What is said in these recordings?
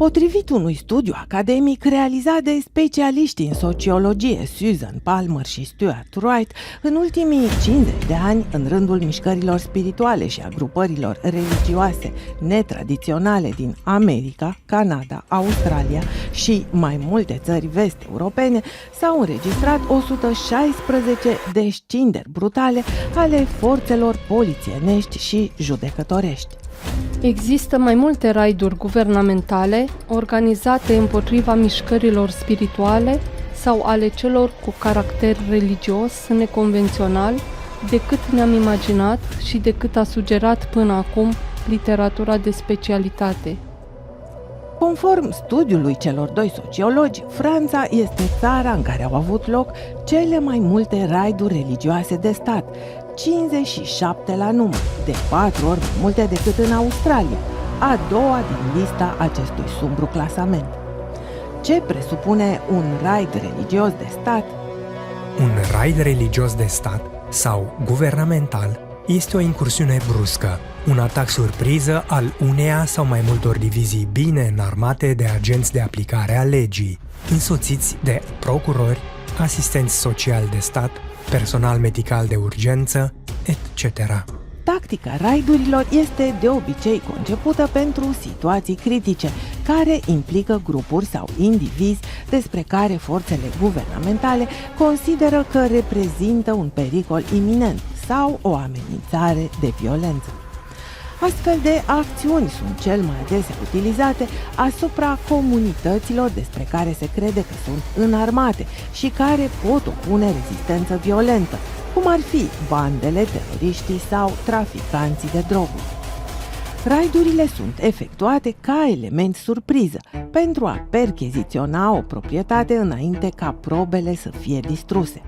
Potrivit unui studiu academic realizat de specialiști în sociologie Susan Palmer și Stuart Wright, în ultimii 50 de ani, în rândul mișcărilor spirituale și a grupărilor religioase netradiționale din America, Canada, Australia și mai multe țări vest-europene, s-au înregistrat 116 descinderi brutale ale forțelor polițienești și judecătorești. Există mai multe raiduri guvernamentale organizate împotriva mișcărilor spirituale sau ale celor cu caracter religios neconvențional decât ne-am imaginat și decât a sugerat până acum literatura de specialitate. Conform studiului celor doi sociologi, Franța este țara în care au avut loc cele mai multe raiduri religioase de stat, 57 la număr, de 4 ori mai multe decât în Australia, a doua din lista acestui sumbru clasament. Ce presupune un raid religios de stat? Un raid religios de stat sau guvernamental este o incursiune bruscă, un atac surpriză al uneia sau mai multor divizii bine înarmate de agenți de aplicare a legii, însoțiți de procurori, asistenți sociali de stat, personal medical de urgență, etc. Tactica raidurilor este de obicei concepută pentru situații critice, care implică grupuri sau indivizi despre care forțele guvernamentale consideră că reprezintă un pericol iminent sau o amenințare de violență. Astfel de acțiuni sunt cel mai adesea utilizate asupra comunităților despre care se crede că sunt înarmate și care pot opune rezistență violentă, cum ar fi bandele, teroriștii sau traficanții de droguri. Raidurile sunt efectuate ca element surpriză pentru a percheziționa o proprietate înainte ca probele să fie distruse.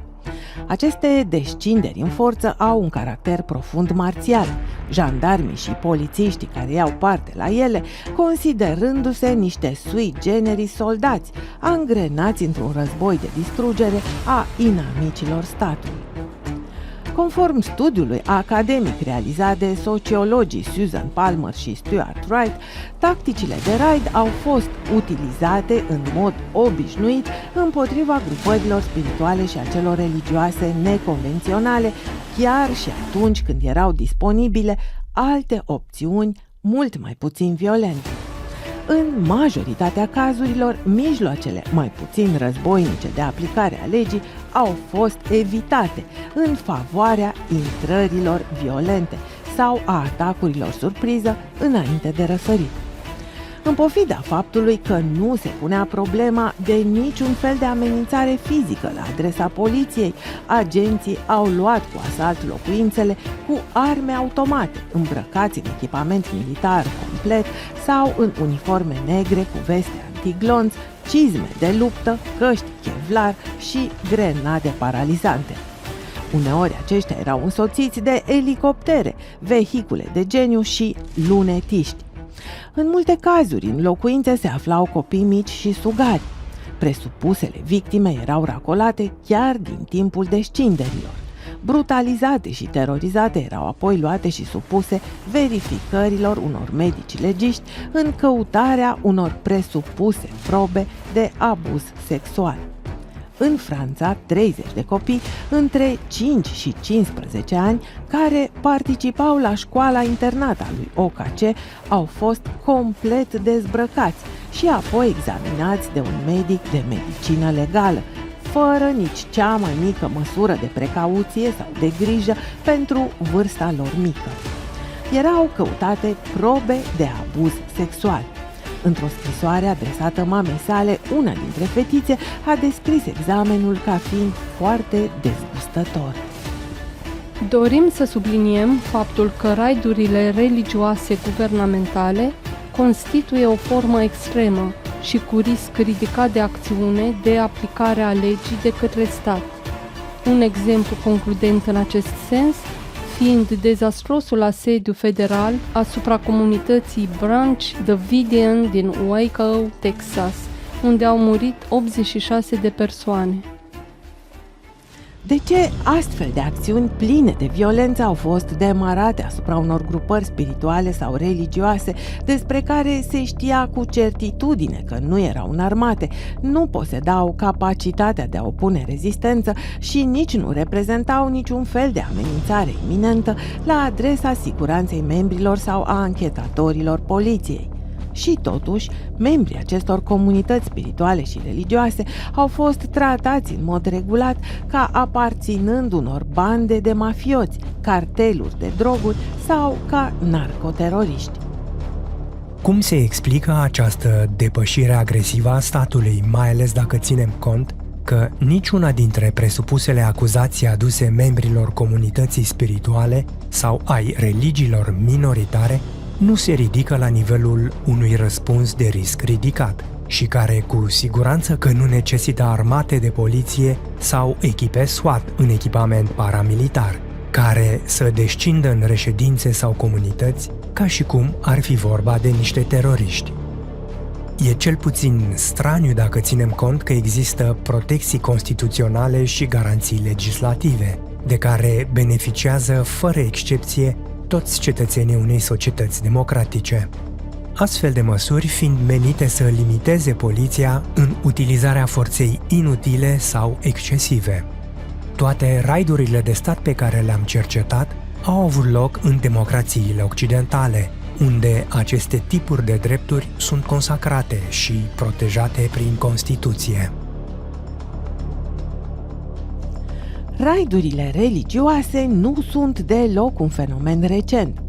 Aceste descinderi în forță au un caracter profund marțial, jandarmii și polițiștii care iau parte la ele considerându-se niște sui generis soldați, angrenați într-un război de distrugere a inamicilor statului. Conform studiului academic realizat de sociologii Susan Palmer și Stuart Wright, tacticile de raid au fost utilizate în mod obișnuit împotriva grupărilor spirituale și a celor religioase neconvenționale, chiar și atunci când erau disponibile alte opțiuni mult mai puțin violente. În majoritatea cazurilor, mijloacele mai puțin războinice de aplicare a legii au fost evitate în favoarea intrărilor violente sau a atacurilor surpriză înainte de răsărit. În pofida faptului că nu se punea problema de niciun fel de amenințare fizică la adresa poliției, agenții au luat cu asalt locuințele cu arme automate, îmbrăcați în echipament militar complet sau în uniforme negre cu veste antiglonț, cizme de luptă, căști Kevlar și grenade paralizante. Uneori aceștia erau însoțiți de elicoptere, vehicule de geniu și lunetiști. În multe cazuri, în locuințe se aflau copii mici și sugari. Presupusele victime erau racolate chiar din timpul descinderilor. Brutalizate și terorizate erau apoi luate și supuse verificărilor unor medici legiști în căutarea unor presupuse probe de abuz sexual. În Franța, 30 de copii între 5 și 15 ani care participau la școala-internat a lui OKC au fost complet dezbrăcați și apoi examinați de un medic de medicină legală, fără nici cea mai mică măsură de precauție sau de grijă pentru vârsta lor mică. Erau căutate probe de abuz sexual. Într-o scrisoare adresată mamei sale, una dintre fetițe a descris examenul ca fiind foarte dezgustător. Dorim să subliniem faptul că raidurile religioase guvernamentale constituie o formă extremă și cu risc ridicat de acțiune de aplicare a legii de către stat. Un exemplu concludent în acest sens fiind dezastrosul asediu federal asupra comunității Branch Davidian din Waco, Texas, unde au murit 86 de persoane. De ce astfel de acțiuni pline de violență au fost demarate asupra unor grupări spirituale sau religioase despre care se știa cu certitudine că nu erau înarmate, nu posedau capacitatea de a opune rezistență și nici nu reprezentau niciun fel de amenințare iminentă la adresa siguranței membrilor sau a anchetatorilor poliției? Și totuși, membrii acestor comunități spirituale și religioase au fost tratați în mod regulat ca aparținând unor bande de mafioți, carteluri de droguri sau ca narcoteroriști. Cum se explică această depășire agresivă a statului, mai ales dacă ținem cont că niciuna dintre presupusele acuzații aduse membrilor comunității spirituale sau ai religiilor minoritare nu se ridică la nivelul unui răspuns de risc ridicat și care cu siguranță că nu necesită armate de poliție sau echipe SWAT în echipament paramilitar, care să descindă în reședințe sau comunități ca și cum ar fi vorba de niște teroriști. E cel puțin straniu dacă ținem cont că există protecții constituționale și garanții legislative, de care beneficiază fără excepție toți cetățenii unei societăți democratice. Astfel de măsuri fiind menite să limiteze poliția în utilizarea forței inutile sau excesive. Toate raidurile de stat pe care le-am cercetat au avut loc în democrațiile occidentale, unde aceste tipuri de drepturi sunt consacrate și protejate prin Constituție. Raidurile religioase nu sunt deloc un fenomen recent.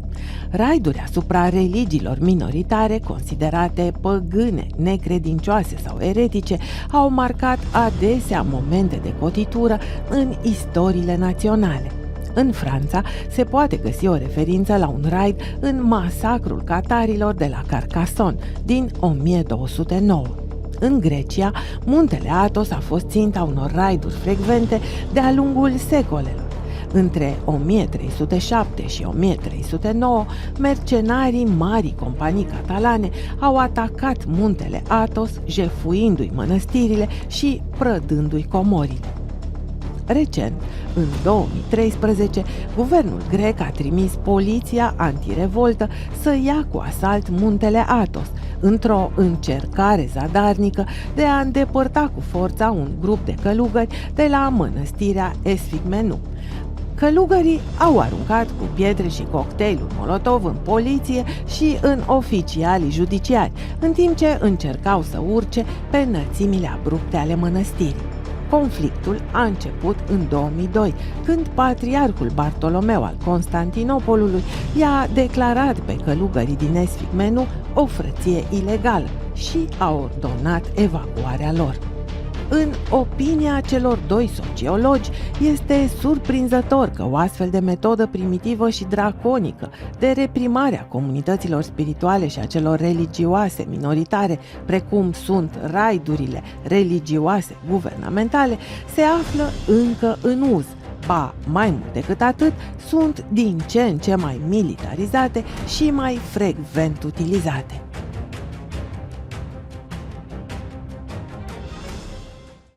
Raiduri asupra religiilor minoritare considerate păgâne, necredincioase sau eretice au marcat adesea momente de cotitură în istoriile naționale. În Franța se poate găsi o referință la un raid în masacrul catarilor de la Carcassonne din 1209. În Grecia, muntele Athos a fost ținta unor raiduri frecvente de-a lungul secolelor. Între 1307 și 1309, mercenarii marii companii catalane au atacat muntele Athos, jefuindu-i mănăstirile și prădându-i comorile. Recent, în 2013, guvernul grec a trimis poliția antirevoltă să ia cu asalt muntele Athos, într-o încercare zadarnică de a îndepărta cu forța un grup de călugări de la mănăstirea Esfigmenu. Călugării au aruncat cu pietre și cocktailuri Molotov în poliție și în oficialii judiciari, în timp ce încercau să urce pe înălțimile abrupte ale mănăstirii. Conflictul a început în 2002, când patriarhul Bartolomeu al Constantinopolului i-a declarat pe călugării din Esfigmenu o frăție ilegală și a ordonat evacuarea lor. În opinia celor doi sociologi, este surprinzător că o astfel de metodă primitivă și draconică de reprimare a comunităților spirituale și a celor religioase minoritare, precum sunt raidurile religioase guvernamentale, se află încă în uz. Ba, mai mult decât atât, sunt din ce în ce mai militarizate și mai frecvent utilizate.